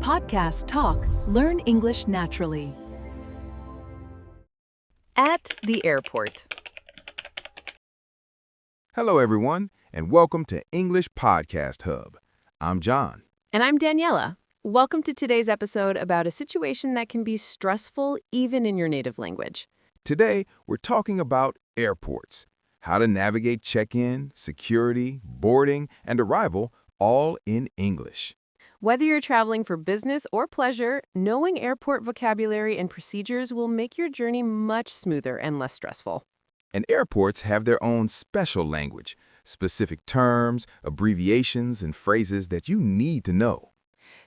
Podcast Talk. Learn English naturally. At the airport. Hello, everyone, and welcome to English Podcast Hub. I'm John. And I'm Daniela. Welcome to today's episode about a situation that can be stressful even in your native language. Today, we're talking about airports, how to navigate check-in, security, boarding, and arrival, all in English. Whether you're traveling for business or pleasure, knowing airport vocabulary and procedures will make your journey much smoother and less stressful. And airports have their own special language, specific terms, abbreviations, and phrases that you need to know.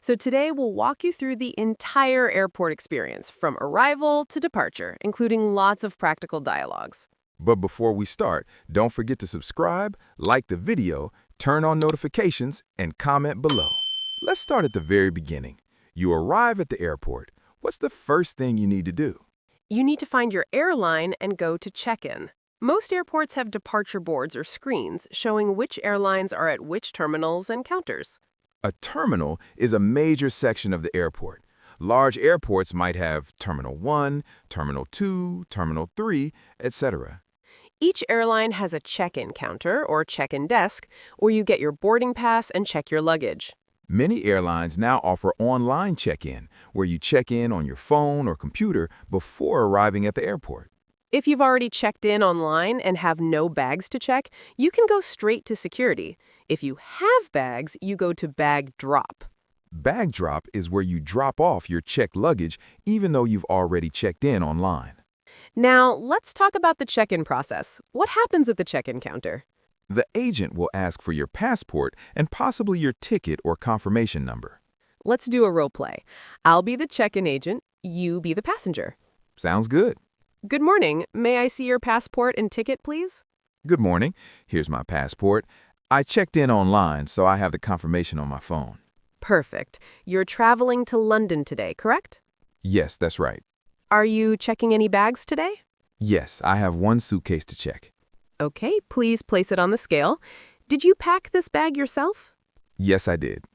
So today we'll walk you through the entire airport experience, from arrival to departure, including lots of practical dialogues. But before we start, don't forget to subscribe, like the video, turn on notifications, and comment below. Let's start at the very beginning. You arrive at the airport. What's the first thing you need to do? You need to find your airline and go to check-in. Most airports have departure boards or screens showing which airlines are at which terminals and counters. A terminal is a major section of the airport. Large airports might have Terminal 1, Terminal 2, Terminal 3, etc. Each airline has a check-in counter or check-in desk where you get your boarding pass and check your luggage. Many airlines now offer online check-in, where you check in on your phone or computer before arriving at the airport. If you've already checked in online and have no bags to check, you can go straight to security. If you have bags, you go to bag drop. Bag drop is where you drop off your checked luggage even though you've already checked in online. Now, let's talk about the check-in process. What happens at the check-in counter? The agent will ask for your passport and possibly your ticket or confirmation number. Let's do a role play. I'll be the check-in agent, you be the passenger. Sounds good. Good morning. May I see your passport and ticket, please? Good morning. Here's my passport. I checked in online, so I have the confirmation on my phone. Perfect. You're traveling to London today, correct? Yes, that's right. Are you checking any bags today? Yes, I have one suitcase to check. Okay, please place it on the scale. Did you pack this bag yourself? Yes, I did.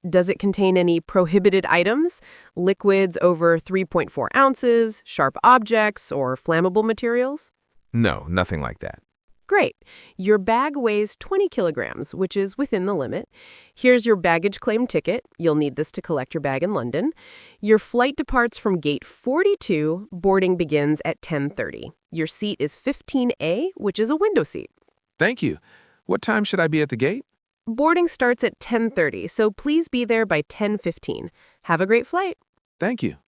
Does it contain any prohibited items? Liquids over 3.4 ounces, sharp objects, or flammable materials? No, nothing like that. Great. Your bag weighs 20 kilograms, which is within the limit. Here's your baggage claim ticket. You'll need this to collect your bag in London. Your flight departs from gate 42. Boarding begins at 10:30. Your seat is 15A, which is a window seat. Thank you. What time should I be at the gate? Boarding starts at 10:30, so please be there by 10:15. Have a great flight. Thank you.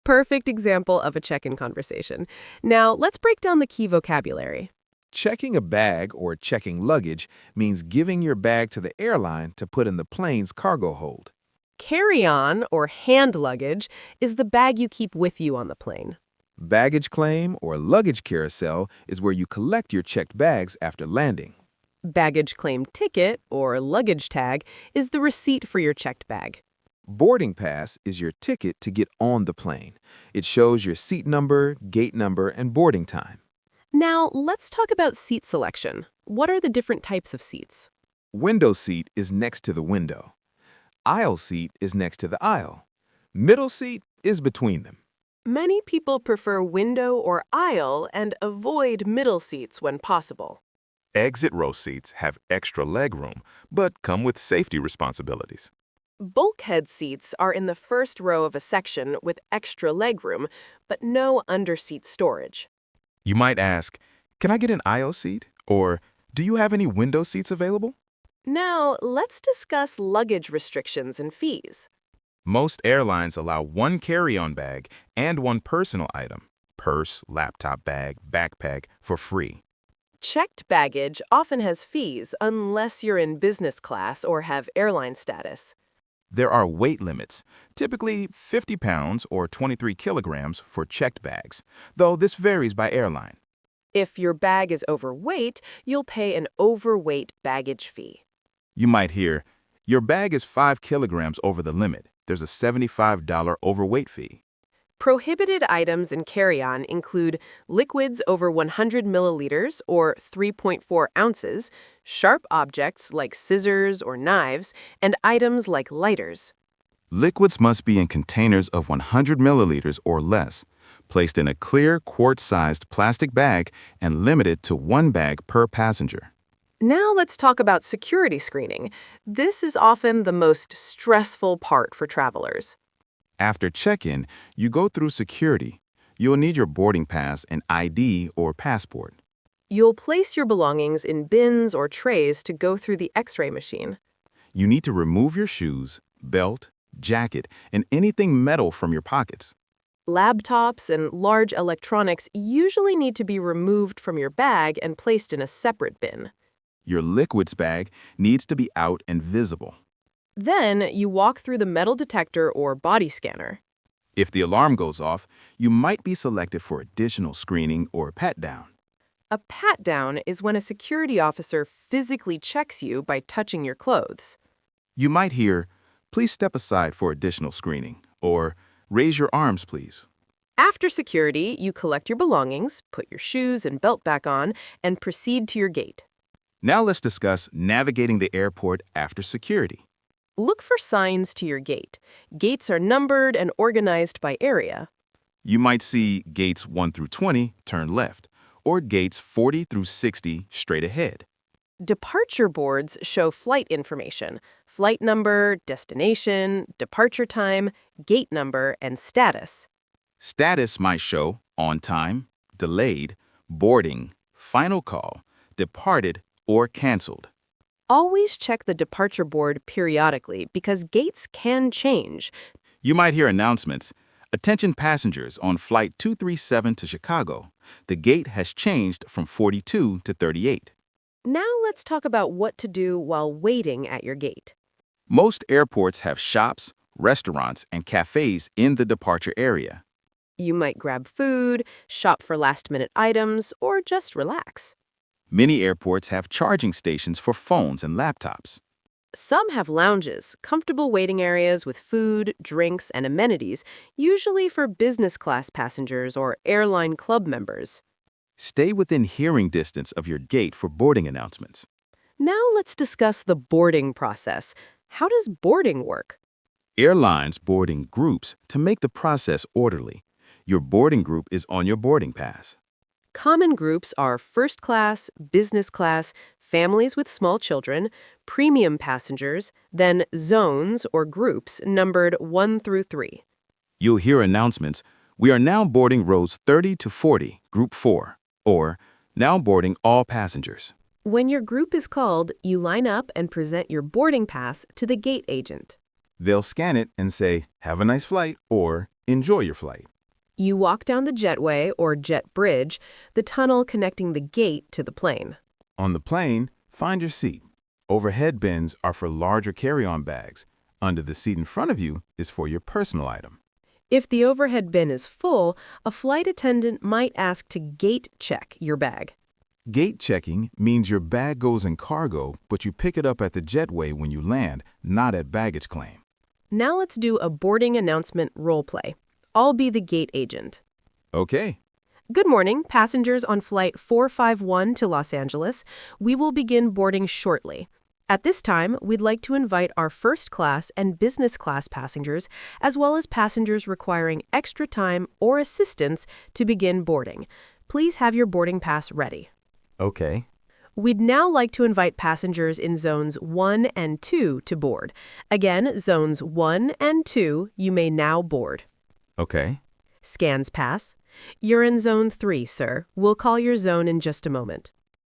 Perfect example of a check-in conversation. Now, let's break down the key vocabulary. Checking a bag or checking luggage means giving your bag to the airline to put in the plane's cargo hold. Carry-on, or hand luggage, is the bag you keep with you on the plane. Baggage claim or luggage carousel is where you collect your checked bags after landing. Baggage claim ticket, or luggage tag, is the receipt for your checked bag. Boarding pass is your ticket to get on the plane. It shows your seat number, gate number, and boarding time. Now, let's talk about seat selection. What are the different types of seats? Window seat is next to the window. Aisle seat is next to the aisle. Middle seat is between them. Many people prefer window or aisle and avoid middle seats when possible. Exit row seats have extra legroom, but come with safety responsibilities. Bulkhead seats are in the first row of a section with extra legroom, but no underseat storage. You might ask, can I get an aisle seat? Or, do you have any window seats available? Now, let's discuss luggage restrictions and fees. Most airlines allow one carry-on bag and one personal item, purse, laptop bag, backpack, for free. Checked baggage often has fees unless you're in business class or have airline status. There are weight limits, typically 50 pounds or 23 kilograms for checked bags, though this varies by airline. If your bag is overweight, you'll pay an overweight baggage fee. You might hear, your bag is 5 kilograms over the limit. There's a $75 overweight fee. Prohibited items in carry-on include liquids over 100 milliliters or 3.4 ounces, sharp objects like scissors or knives, and items like lighters. Liquids must be in containers of 100 milliliters or less, placed in a clear quart-sized plastic bag and limited to 1 bag per passenger. Now let's talk about security screening. This is often the most stressful part for travelers. After check-in, you go through security. You'll need your boarding pass and ID or passport. You'll place your belongings in bins or trays to go through the X-ray machine. You need to remove your shoes, belt, jacket, and anything metal from your pockets. Laptops and large electronics usually need to be removed from your bag and placed in a separate bin. Your liquids bag needs to be out and visible. Then you walk through the metal detector or body scanner. If the alarm goes off, you might be selected for additional screening or pat-down. A pat-down is when a security officer physically checks you by touching your clothes. You might hear, "Please step aside for additional screening," or "Raise your arms, please." After security, you collect your belongings, put your shoes and belt back on, and proceed to your gate. Now let's discuss navigating the airport after security. Look for signs to your gate. Gates are numbered and organized by area. You might see gates 1 through 20, turn left, or gates 40 through 60, straight ahead. Departure boards show flight information: flight number, destination, departure time, gate number, and status. Status might show on time, delayed, boarding, final call, departed, or canceled. Always check the departure board periodically because gates can change. You might hear announcements. "Attention passengers on Flight 237 to Chicago. The gate has changed from 42 to 38. Now let's talk about what to do while waiting at your gate. Most airports have shops, restaurants, and cafes in the departure area. You might grab food, shop for last-minute items, or just relax. Many airports have charging stations for phones and laptops. Some have lounges, comfortable waiting areas with food, drinks, and amenities, usually for business class passengers or airline club members. Stay within hearing distance of your gate for boarding announcements. Now let's discuss the boarding process. How does boarding work? Airlines board in groups to make the process orderly. Your boarding group is on your boarding pass. Common groups are first class, business class, families with small children, premium passengers, then zones or groups numbered 1 through 3. You'll hear announcements, "We are now boarding rows 30 to 40, Group 4," or "Now boarding all passengers." When your group is called, you line up and present your boarding pass to the gate agent. They'll scan it and say, "Have a nice flight," or "Enjoy your flight." You walk down the jetway or jet bridge, the tunnel connecting the gate to the plane. On the plane, find your seat. Overhead bins are for larger carry-on bags. Under the seat in front of you is for your personal item. If the overhead bin is full, a flight attendant might ask to gate check your bag. Gate checking means your bag goes in cargo, but you pick it up at the jetway when you land, not at baggage claim. Now let's do a boarding announcement role play. I'll be the gate agent. Okay. Good morning, passengers on Flight 451 to Los Angeles. We will begin boarding shortly. At this time, we'd like to invite our first class and business class passengers, as well as passengers requiring extra time or assistance to begin boarding. Please have your boarding pass ready. Okay. We'd now like to invite passengers in Zones 1 and 2 to board. Again, Zones 1 and 2, you may now board. Okay. Scans pass. You're in Zone 3, sir. We'll call your zone in just a moment.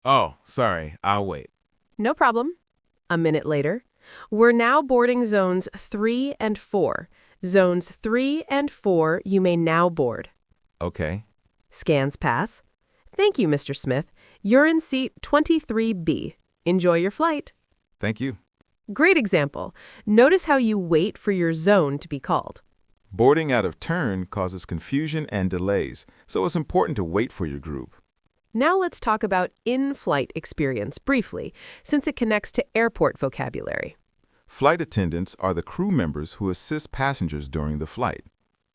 Oh, sorry. I'll wait. No problem. A minute later. We're now boarding Zones 3 and 4. Zones 3 and 4, you may now board. Okay. Scans pass. Thank you, Mr. Smith. You're in seat 23B. Enjoy your flight. Thank you. Great example. Notice how you wait for your zone to be called. Boarding out of turn causes confusion and delays, so it's important to wait for your group. Now let's talk about in-flight experience briefly, since it connects to airport vocabulary. Flight attendants are the crew members who assist passengers during the flight.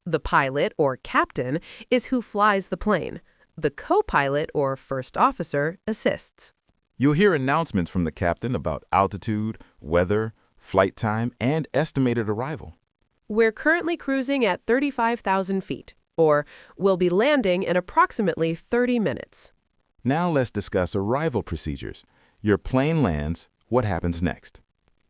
The pilot, or captain, is who flies the plane. The co-pilot, or first officer, assists. You'll hear announcements from the captain about altitude, weather, flight time, and estimated arrival. We're currently cruising at 35,000 feet, or we'll be landing in approximately 30 minutes. Now let's discuss arrival procedures. Your plane lands. What happens next?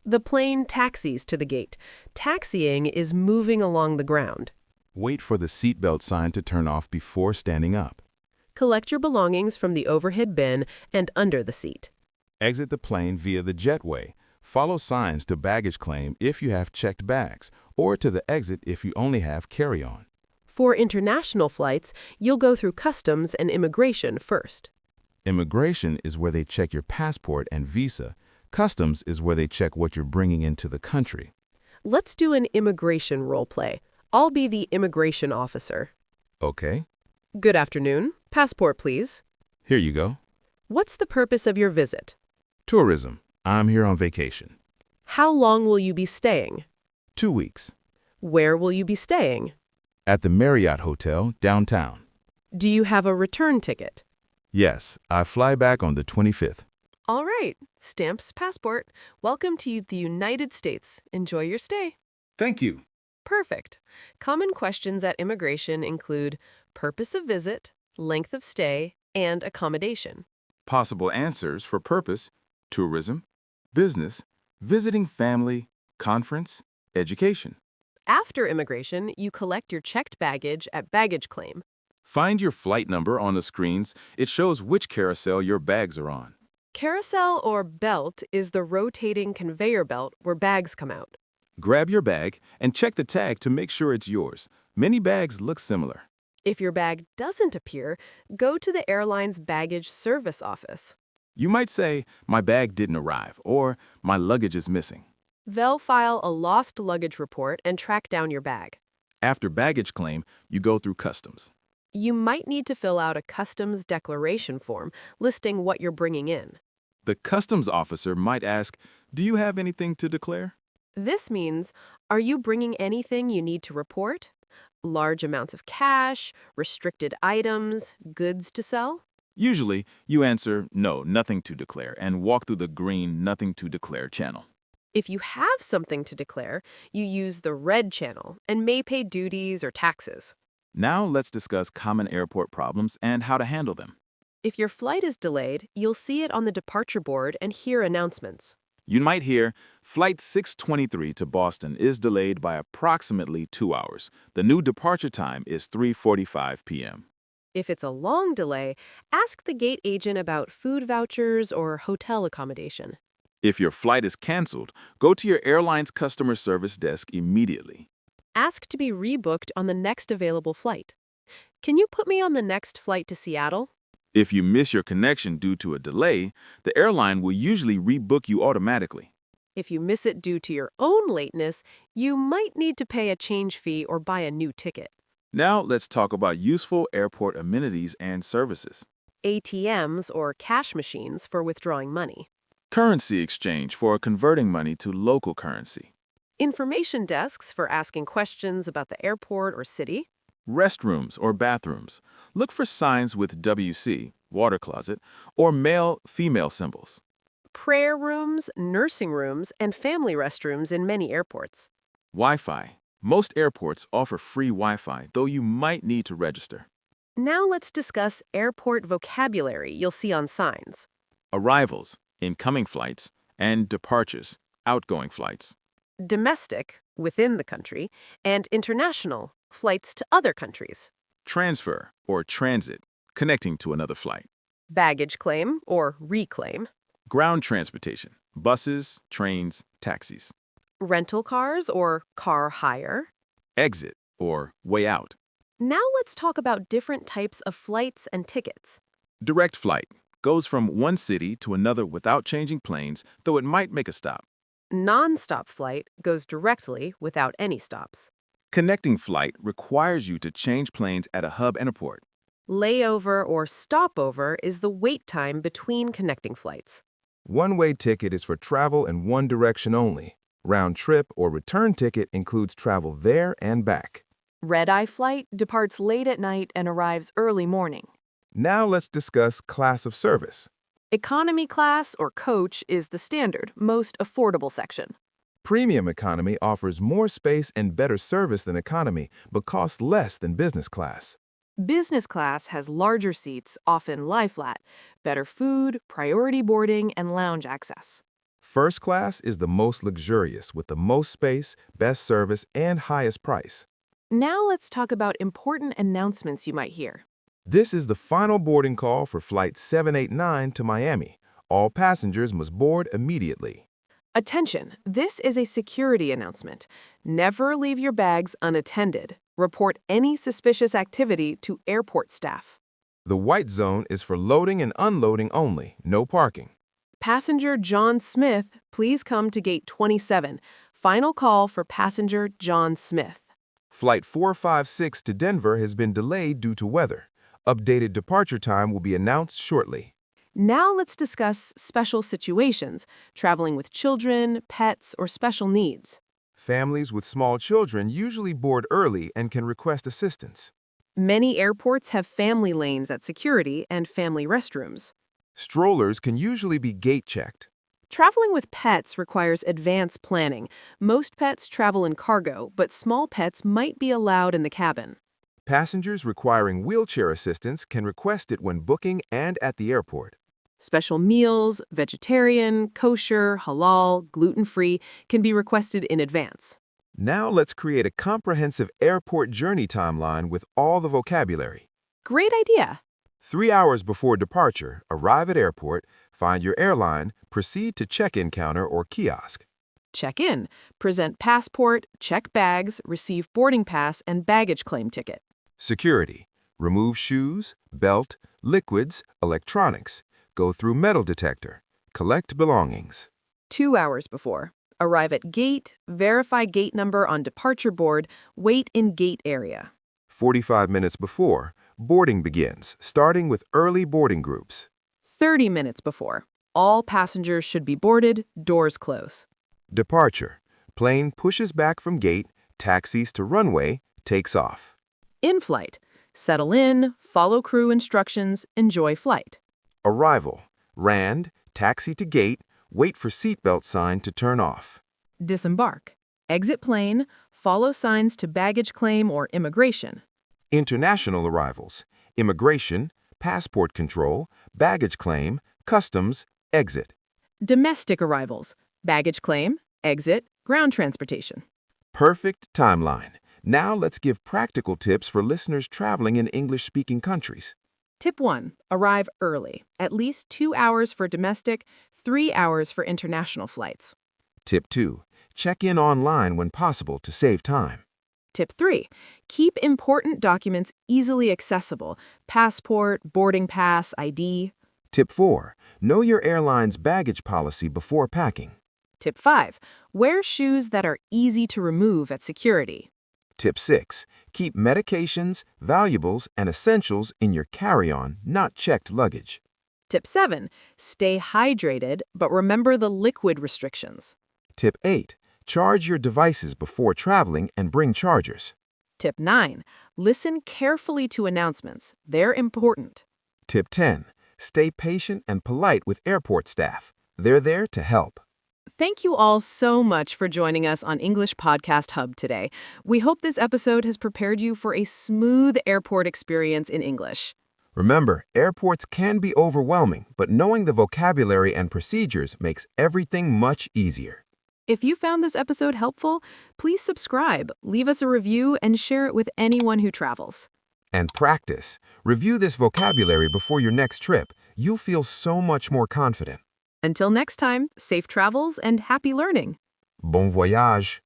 The plane taxis to the gate. Taxiing is moving along the ground. Wait for the seatbelt sign to turn off before standing up. Collect your belongings from the overhead bin and under the seat. Exit the plane via the jetway. Follow signs to baggage claim if you have checked bags, or to the exit if you only have carry-on. For international flights, you'll go through customs and immigration first. Immigration is where they check your passport and visa. Customs is where they check what you're bringing into the country. Let's do an immigration role play. I'll be the immigration officer. Okay, Good afternoon. Passport, please. here you go. What's the purpose of your visit? Tourism. I'm here on vacation. How long will you be staying? 2 weeks. Where will you be staying? At the Marriott Hotel, downtown. Do you have a return ticket? Yes, I fly back on the 25th. All right. Stamps, passport. Welcome to the United States. Enjoy your stay. Thank you. Perfect. Common questions at immigration include purpose of visit, length of stay, and accommodation. Possible answers for purpose: tourism, business, visiting family, conference, education. After immigration, you collect your checked baggage at baggage claim. Find your flight number on the screens. It shows which carousel your bags are on. Carousel or belt is the rotating conveyor belt where bags come out. Grab your bag and check the tag to make sure it's yours. Many bags look similar. If your bag doesn't appear, go to the airline's baggage service office. You might say, "My bag didn't arrive," or "My luggage is missing." They'll file a lost luggage report and track down your bag. After baggage claim, you go through customs. You might need to fill out a customs declaration form listing what you're bringing in. The customs officer might ask, "Do you have anything to declare?" This means, are you bringing anything you need to report? Large amounts of cash, restricted items, goods to sell? Usually, you answer, "No, nothing to declare," and walk through the green "Nothing to declare" channel. If you have something to declare, you use the red channel and may pay duties or taxes. Now let's discuss common airport problems and how to handle them. If your flight is delayed, you'll see it on the departure board and hear announcements. You might hear, "Flight 623 to Boston is delayed by approximately 2 hours. The new departure time is 3:45 p.m." If it's a long delay, ask the gate agent about food vouchers or hotel accommodation. If your flight is canceled, go to your airline's customer service desk immediately. Ask to be rebooked on the next available flight. Can you put me on the next flight to Seattle? If you miss your connection due to a delay, the airline will usually rebook you automatically. If you miss it due to your own lateness, you might need to pay a change fee or buy a new ticket. Now let's talk about useful airport amenities and services. ATMs or cash machines for withdrawing money. Currency exchange for converting money to local currency. Information desks for asking questions about the airport or city. Restrooms or bathrooms. Look for signs with WC, water closet, or male-female symbols. Prayer rooms, nursing rooms, and family restrooms in many airports. Wi-Fi. Most airports offer free Wi-Fi, though you might need to register. Now let's discuss airport vocabulary you'll see on signs. Arrivals, incoming flights, and departures, outgoing flights. Domestic, within the country, and international, flights to other countries. Transfer or transit, connecting to another flight. Baggage claim or reclaim. Ground transportation, buses, trains, taxis. Rental cars or car hire. Exit or way out. Now let's talk about different types of flights and tickets. Direct flight goes from one city to another without changing planes, though it might make a stop. Non-stop flight goes directly without any stops. Connecting flight requires you to change planes at a hub and a port. Layover or stopover is the wait time between connecting flights. One-way ticket is for travel in one direction only. Round trip or return ticket includes travel there and back. Red-eye flight departs late at night and arrives early morning. Now let's discuss class of service. Economy class or coach is the standard, most affordable section. Premium economy offers more space and better service than economy, but costs less than business class. Business class has larger seats, often lie flat, better food, priority boarding, and lounge access. First class is the most luxurious, with the most space, best service, and highest price. Now let's talk about important announcements you might hear. This is the final boarding call for Flight 789 to Miami. All passengers must board immediately. Attention, this is a security announcement. Never leave your bags unattended. Report any suspicious activity to airport staff. The white zone is for loading and unloading only, no parking. Passenger John Smith, please come to gate 27. Final call for passenger John Smith. Flight 456 to Denver has been delayed due to weather. Updated departure time will be announced shortly. Now let's discuss special situations, traveling with children, pets, or special needs. Families with small children usually board early and can request assistance. Many airports have family lanes at security and family restrooms. Strollers can usually be gate checked. Traveling with pets requires advanced planning. Most pets travel in cargo, but small pets might be allowed in the cabin. Passengers requiring wheelchair assistance can request it when booking and at the airport. Special meals, vegetarian, kosher, halal, gluten-free, can be requested in advance. Now let's create a comprehensive airport journey timeline with all the vocabulary. Great idea! 3 hours before departure, arrive at airport, find your airline, proceed to check-in counter or kiosk. Check in, present passport, check bags, receive boarding pass, and baggage claim ticket. Security. Remove shoes, belt, liquids, electronics. Go through metal detector. Collect belongings. 2 hours before, arrive at gate, verify gate number on departure board, wait in gate area. 45 minutes before, boarding begins, starting with early boarding groups. 30 minutes before, all passengers should be boarded, doors close. Departure. Plane pushes back from gate, taxis to runway, takes off. In-flight, settle in, follow crew instructions, enjoy flight. Arrival. RAND, taxi to gate, wait for seatbelt sign to turn off. Disembark, exit plane, follow signs to baggage claim or immigration. International arrivals. Immigration, passport control, baggage claim, customs, exit. Domestic arrivals, baggage claim, exit, ground transportation. Perfect timeline. Now let's give practical tips for listeners traveling in English-speaking countries. Tip 1. Arrive early, at least 2 hours for domestic, 3 hours for international flights. Tip 2. Check in online when possible to save time. Tip 3. Keep important documents easily accessible, passport, boarding pass, ID. Tip 4. Know your airline's baggage policy before packing. Tip 5. Wear shoes that are easy to remove at security. Tip 6. Keep medications, valuables, and essentials in your carry-on, not checked luggage. Tip 7. Stay hydrated, but remember the liquid restrictions. Tip 8. Charge your devices before traveling and bring chargers. Tip 9. Listen carefully to announcements. They're important. Tip 10. Stay patient and polite with airport staff. They're there to help. Thank you all so much for joining us on English Podcast Hub today. We hope this episode has prepared you for a smooth airport experience in English. Remember, airports can be overwhelming, but knowing the vocabulary and procedures makes everything much easier. If you found this episode helpful, please subscribe, leave us a review, and share it with anyone who travels. And practice. Review this vocabulary before your next trip. You'll feel so much more confident. Until next time, safe travels and happy learning. Bon voyage!